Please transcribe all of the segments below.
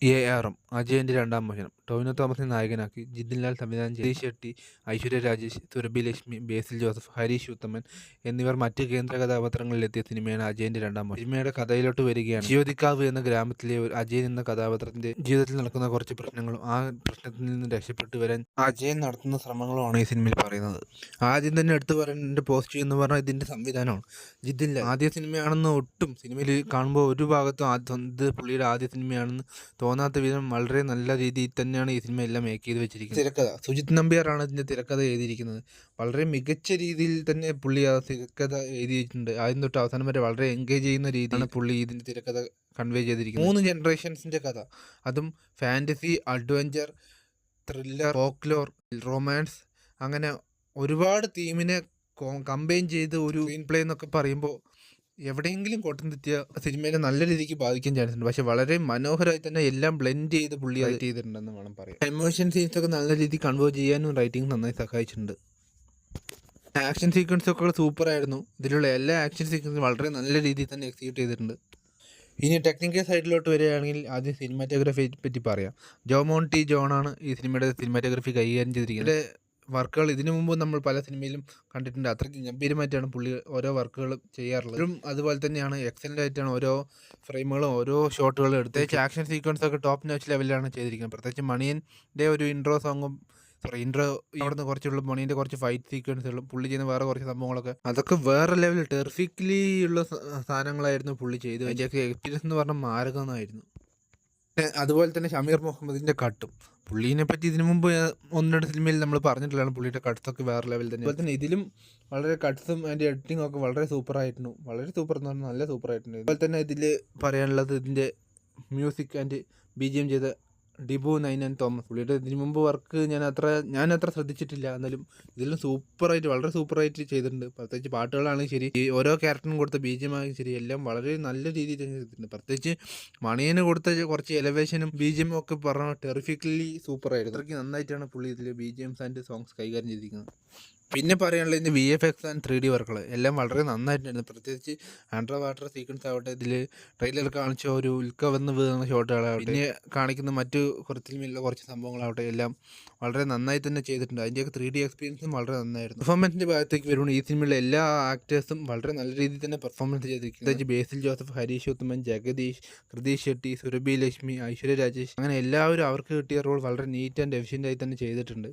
ARM അജയന്റെ രണ്ടാം മോചനം. ടൊവിനോ തോമസിനെ നായകനാക്കി ജിതിൻ സംവിധാനം ചെയ്ത ജഗദീഷ് ഷെട്ടി, ഐശ്വര്യ രാജേഷ്, സുരഭി ലക്ഷ്മി, ബേസിൽ ജോസഫ്, ഹരീഷ് ഉത്തമൻ എന്നിവർ മറ്റ് കേന്ദ്ര കഥാപാത്രങ്ങളിലെത്തിയ സിനിമയാണ് അജയന്റെ രണ്ടാം മോചനം. സിനിമയുടെ കഥയിലോട്ട് വരികയാണ്. ശിവതിക്കാവ് എന്ന ഗ്രാമത്തിലെ അജയൻ എന്ന കഥാപാത്രത്തിന്റെ ജീവിതത്തിൽ നടക്കുന്ന കുറച്ച് പ്രശ്നങ്ങളും ആ പ്രശ്നത്തിൽ നിന്ന് രക്ഷപ്പെട്ടു വരാൻ അജയൻ നടത്തുന്ന ശ്രമങ്ങളുമാണ് ഈ സിനിമയിൽ പറയുന്നത്. ആദ്യം തന്നെ എടുത്തു പറയേണ്ട പോസിറ്റീവ് എന്ന് പറഞ്ഞാൽ ഇതിന്റെ സംവിധാനമാണ്. ജിതിൻ ആദ്യ സിനിമയാണെന്ന് ഒട്ടും സിനിമയിൽ കാണുമ്പോൾ ഒരു ഭാഗത്തും ഇത് പുള്ളിയുടെ ആദ്യ സിനിമയാണെന്ന് തോന്നാത്ത വിധം വളരെ നല്ല രീതിയിൽ തന്നെയാണ് ഈ സിനിമ എല്ലാം മേക്ക് ചെയ്ത് വെച്ചിരിക്കുന്നത്. തിരക്കഥ സുജിത് നമ്പ്യാറാണ് ഇതിന്റെ തിരക്കഥ എഴുതിയിരിക്കുന്നത്. വളരെ മികച്ച രീതിയിൽ തന്നെ പുള്ളി ആ തിരക്കഥ എഴുതിയിട്ടുണ്ട്. ആദ്യം തൊട്ട് അവസാനം വരെ വളരെ എൻഗേജ് ചെയ്യുന്ന രീതിയിലാണ് പുള്ളി ഇതിന്റെ തിരക്കഥ കൺവേ ചെയ്തിരിക്കുന്നത്. 3 ജനറേഷൻസിന്റെ കഥ, അതും fantasy, adventure, thriller, folklore, romance, അങ്ങനെ ഒരുപാട് തീമിനെ കമ്പൈൻ ചെയ്ത് ഒരു സ്ക്രീൻ പ്ലേ എന്നൊക്കെ പറയുമ്പോൾ എവിടെയെങ്കിലും കോട്ടം തെറ്റിയ സിനിമയെ നല്ല രീതിക്ക് ബാധിക്കാൻ ചാൻസ് ഉണ്ട്. പക്ഷെ വളരെ മനോഹരമായി തന്നെ എല്ലാം ബ്ലെൻഡ് ചെയ്ത് പുള്ളി റൈറ്റ് ചെയ്തിട്ടുണ്ടെന്ന് വേണം പറയാം. എമോഷൻ സീൻസ് ഒക്കെ നല്ല രീതിയിൽ കൺവേർട്ട് ചെയ്യാനും റൈറ്റിംഗ് നന്നായി സഹായിച്ചിട്ടുണ്ട്. ആക്ഷൻ സീക്വൻസ് ഒക്കെ സൂപ്പർ ആയിരുന്നു. ഇതിലുള്ള എല്ലാ ആക്ഷൻ സീക്വൻസും വളരെ നല്ല രീതിയിൽ തന്നെ എക്സിക്യൂട്ട് ചെയ്തിട്ടുണ്ട്. ഇനി ടെക്നിക്കൽ സൈഡിലോട്ട് വരികയാണെങ്കിൽ ആദ്യം സിനിമാറ്റോഗ്രാഫിയെ പറ്റി പറയാം. ജോമോണ്ടി ജോണാണ് ഈ സിനിമയുടെ സിനിമാറ്റോഗ്രാഫി കൈകാര്യം ചെയ്തിരിക്കുന്നത്. വർക്കുകൾ ഇതിനു മുമ്പ് നമ്മൾ പല സിനിമയിലും കണ്ടിട്ടുണ്ട്. അത്രയ്ക്ക് ഗംഭീരമായിട്ടാണ് പുള്ളി ഓരോ വർക്കുകളും ചെയ്യാറുള്ളത്. അതുപോലെ തന്നെയാണ് എക്സലൻ്റ് ആയിട്ടാണ് ഓരോ ഫ്രെയിമുകളും ഓരോ ഷോട്ടുകളും എടുത്ത് ആക്ഷൻ സീക്വൻസ് ഒക്കെ ടോപ്പ് നോച്ച് ലെവലിലാണ് ചെയ്തിരിക്കുന്നത്. പ്രത്യേകിച്ച് മണിയൻ്റെ ഒരു ഇൻട്രോ സോങ്ങും അവിടുന്ന് കുറച്ചുള്ള മണീൻ്റെ കുറച്ച് ഫൈറ്റ് സീക്വൻസുകളും പുള്ളി ചെയ്യുന്ന വേറെ കുറച്ച് സംഭവങ്ങളൊക്കെ അതൊക്കെ വേറെ ലെവലിൽ ടെറിഫിക്കലി ഉള്ള സാധനങ്ങളായിരുന്നു പുള്ളി ചെയ്ത്. അതിൻ്റെയൊക്കെ എക്സ്പീരിയൻസ് എന്ന് പറഞ്ഞാൽ മാരകമായിരുന്നു. അതുപോലെ തന്നെ ഷമീർ മുഹമ്മദിൻ്റെ കട്ടും, പുള്ളീനെ പറ്റി ഇതിനു മുമ്പ് 1-2 സിനിമയിൽ നമ്മൾ പറഞ്ഞിട്ടുള്ളതാണ്. പുള്ളിയുടെ കട്ട്സൊക്കെ വേറെ ലെവൽ തന്നെ. അതുപോലെ തന്നെ ഇതിലും വളരെ കട്ട്സും അതിൻ്റെ എഡിറ്റിംഗ് ഒക്കെ വളരെ സൂപ്പറായിരുന്നു. വളരെ സൂപ്പർ എന്ന് പറഞ്ഞാൽ നല്ല സൂപ്പറായിട്ടുണ്ട്. അതുപോലെ തന്നെ ഇതിൽ പറയാനുള്ളത് ഇതിൻ്റെ മ്യൂസിക് ആൻഡ് BGM ചെയ്ത ഡിബു നൈനൻ തോമസ്. പുള്ളിയുടെ ഇതിനു മുമ്പ് വർക്ക് ഞാൻ അത്ര ശ്രദ്ധിച്ചിട്ടില്ല. എന്നാലും ഇതിലും സൂപ്പറായിട്ട് വളരെ സൂപ്പറായിട്ട് ചെയ്തിട്ടുണ്ട്. പ്രത്യേകിച്ച് പാട്ടുകളാണെങ്കിൽ ശരി, ഈ ഓരോ ക്യാരക്ടറിനും കൊടുത്ത BGM ആണെങ്കിൽ ശരി, എല്ലാം വളരെ നല്ല രീതിയിൽ തന്നെ ചെയ്തിട്ടുണ്ട്. പ്രത്യേകിച്ച് മണിയന് കൊടുത്ത കുറച്ച് എലവേഷനും BGM ഒക്കെ പറഞ്ഞാൽ ടെറിഫിക്കലി സൂപ്പറായിരുന്നു. അത്രയ്ക്ക് നന്നായിട്ടാണ് പുള്ളി ഇതിൽ BGMs ആൻഡ് സോങ്സ് കൈകാര്യം ചെയ്തിരിക്കുന്നത്. പിന്നെ പറയാനുള്ളത് ഇതിൻ്റെ VFX ആൻഡ് 3D വർക്കുകൾ എല്ലാം വളരെ നന്നായിട്ടുണ്ട്. പ്രത്യേകിച്ച് അണ്ടർ വാട്ടർ സീക്വൻസ് ആവട്ടെ, ഇതിൽ ട്രെയിലർ കാണിച്ച ഒരു ഉൽക്ക വന്ന് വീഴുന്ന ഷോട്ടുകളാവട്ടെ, പിന്നെ കാണിക്കുന്ന മറ്റു കുറച്ചിലുമുള്ള കുറച്ച് സംഭവങ്ങളാവട്ടെ, എല്ലാം വളരെ നന്നായി തന്നെ ചെയ്തിട്ടുണ്ട്. അതിൻ്റെയൊക്കെ 3D എക്സ്പീരിയൻസും വളരെ നന്നായിരുന്നു. പെർഫോമൻസിൻ്റെ ഭാഗത്തേക്ക് വരുമ്പോൾ ഈ സിനിമയിലെ എല്ലാ ആക്ടേഴ്സും വളരെ നല്ല രീതിയിൽ തന്നെ പെർഫോമൻസ് ചെയ്തിരിക്കുന്നത്. പ്രത്യേകിച്ച് ബേസിൽ ജോസഫ്, ഹരീഷ് ഉത്തമൻ, ജഗദീഷ്, ജഗദീഷ് ഷെട്ടി, സുരഭി ലക്ഷ്മി, ഐശ്വര്യ രാജേഷ്, അങ്ങനെ എല്ലാവരും അവർക്ക് കിട്ടിയ റോൾ വളരെ നീറ്റ് ആൻഡ് എഫിഷ്യൻ്റ് ആയി തന്നെ ചെയ്തിട്ടുണ്ട്.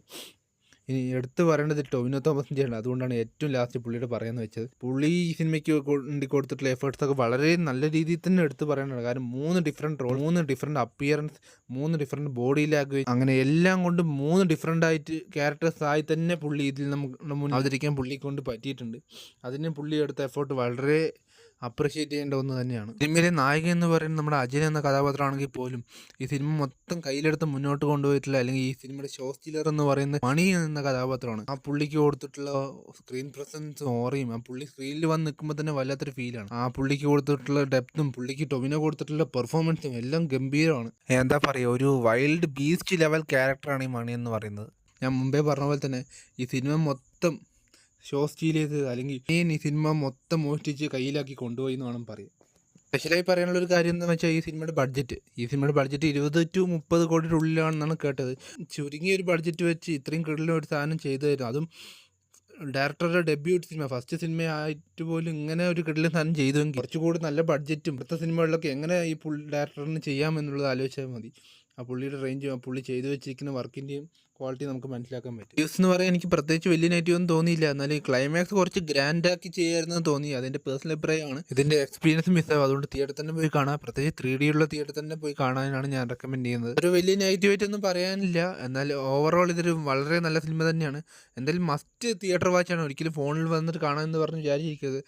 ഇനി എടുത്ത് പറയേണ്ടത് ടൊവിനോ തോമസിൻ്റെ ആണ്. അതുകൊണ്ടാണ് ഏറ്റവും ലാസ്റ്റ് പുള്ളിയുടെ പറയാമെന്ന് വെച്ചത്. പുള്ളി ഈ സിനിമയ്ക്ക് വേണ്ടി കൊടുത്തിട്ടുള്ള എഫേർട്സ് ഒക്കെ വളരെ നല്ല രീതിയിൽ തന്നെ എടുത്ത് പറയേണ്ടതാണ്. കാരണം 3 different role, 3 different appearance, 3 different body language, അങ്ങനെ എല്ലാം കൊണ്ട് 3 ഡിഫറെൻ്റ് ആയിട്ട് ക്യാരക്ടേഴ്സ് ആയി തന്നെ പുള്ളി ഇതിൽ നമുക്ക് മുന്നിൽ അവതരിക്കാൻ പുള്ളിയെ കൊണ്ട് പറ്റിയിട്ടുണ്ട്. അതിന് പുള്ളി എടുത്ത എഫേർട്ട് വളരെ അപ്രിഷ്യേറ്റ് ചെയ്യേണ്ട ഒന്ന് തന്നെയാണ്. സിനിമയിലെ നായകൻ എന്ന് പറയുന്നത് നമ്മുടെ അജയൻ എന്ന കഥാപാത്രമാണെങ്കിൽ പോലും ഈ സിനിമ മൊത്തം കയ്യിലെടുത്ത് മുന്നോട്ട് കൊണ്ടുപോയിട്ടുള്ള, അല്ലെങ്കിൽ ഈ സിനിമയുടെ ഷോ സ്റ്റീലർ എന്ന് പറയുന്ന മണി എന്ന കഥാപാത്രമാണ്. ആ പുള്ളിക്ക് കൊടുത്തിട്ടുള്ള സ്ക്രീൻ പ്രസൻസും ഓറയും, ആ പുള്ളി സ്ക്രീനിൽ വന്ന് നിൽക്കുമ്പോൾ തന്നെ വല്ലാത്തൊരു ഫീലാണ്. ആ പുള്ളിക്ക് കൊടുത്തിട്ടുള്ള ഡെപ്തും പുള്ളിക്ക് ടൊവിനോ കൊടുത്തിട്ടുള്ള പെർഫോമൻസും എല്ലാം ഗംഭീരമാണ്. എന്താ പറയുക, ഒരു വൈൽഡ് ബീസ്റ്റ് ലെവൽ ക്യാരക്ടറാണ് ഈ മണി എന്ന് പറയുന്നത്. ഞാൻ മുമ്പേ പറഞ്ഞ പോലെ തന്നെ ഈ സിനിമ മൊത്തം ഷോ സ്റ്റീൽ ചെയ്ത്, അല്ലെങ്കിൽ ഈ സിനിമ മൊത്തം മോഷ്ടിച്ച് കയ്യിലാക്കി കൊണ്ടുപോയി എന്ന് വേണം പറയാം. സ്പെഷ്യലായി പറയാനുള്ള ഒരു കാര്യം എന്താണെന്ന് വെച്ചാൽ ഈ സിനിമയുടെ ബഡ്ജറ്റ് 20 to 30 കോടിയുടെ ഉള്ളിലാണെന്നാണ് കേട്ടത്. ചുരുങ്ങിയ ഒരു ബഡ്ജറ്റ് വെച്ച് ഇത്രയും കിടലും ഒരു സാധനം ചെയ്തു തരും. അതും ഡയറക്ടറുടെ ഡെബ്യൂട്ട് സിനിമ, ഫസ്റ്റ് സിനിമ ആയിട്ട് പോലും ഇങ്ങനെ ഒരു കിടലും സാധനം ചെയ്തുവെങ്കിൽ കുറച്ചുകൂടി നല്ല ബഡ്ജറ്റും അടുത്ത സിനിമകളിലൊക്കെ എങ്ങനെ ഈ ഡയറക്ടറിന് ചെയ്യാമെന്നുള്ളത് ആലോചിച്ചാൽ മതി. ആ പുള്ളിയുടെ റേഞ്ചും ആ പുള്ളി ചെയ്തു വെച്ചിരിക്കുന്ന വർക്കിൻ്റെയും ക്വാളിറ്റി നമുക്ക് മനസ്സിലാക്കാൻ പറ്റും. ന്യൂസ് എന്ന് പറയാൻ എനിക്ക് പ്രത്യേകിച്ച് വലിയ നെഗറ്റീവ് ഒന്നും തോന്നിയില്ല. എന്നാലും ക്ലൈമാക്സ് കുറച്ച് ഗ്രാൻഡാക്കി ചെയ്യാമായിരുന്നു തോന്നി. അതിൻ്റെ പേഴ്സണൽ അഭിപ്രായമാണ്. ഇതിൻ്റെ എക്സ്പീരിയൻസ് മിസ്സാവും. അതുകൊണ്ട് തിയേറ്ററിൽ തന്നെ പോയി കാണാം. പ്രത്യേകിച്ച് 3D ഉള്ള തിയേറ്ററിൽ തന്നെ പോയി കാണാനാണ് ഞാൻ റെക്കമെൻഡ് ചെയ്യുന്നത്. ഒരു വലിയ നെഗറ്റീവായിട്ടൊന്നും പറയാനില്ല. എന്നാൽ ഓവറോൾ ഇതൊരു വളരെ നല്ല സിനിമ തന്നെയാണ്. എന്തായാലും മസ്റ്റ് തിയേറ്റർ വാച്ചാണ്. ഒരിക്കലും ഫോണിൽ വന്നിട്ട് കാണാമെന്ന് പറഞ്ഞ് വിചാരിച്ചിരിക്കരുത്.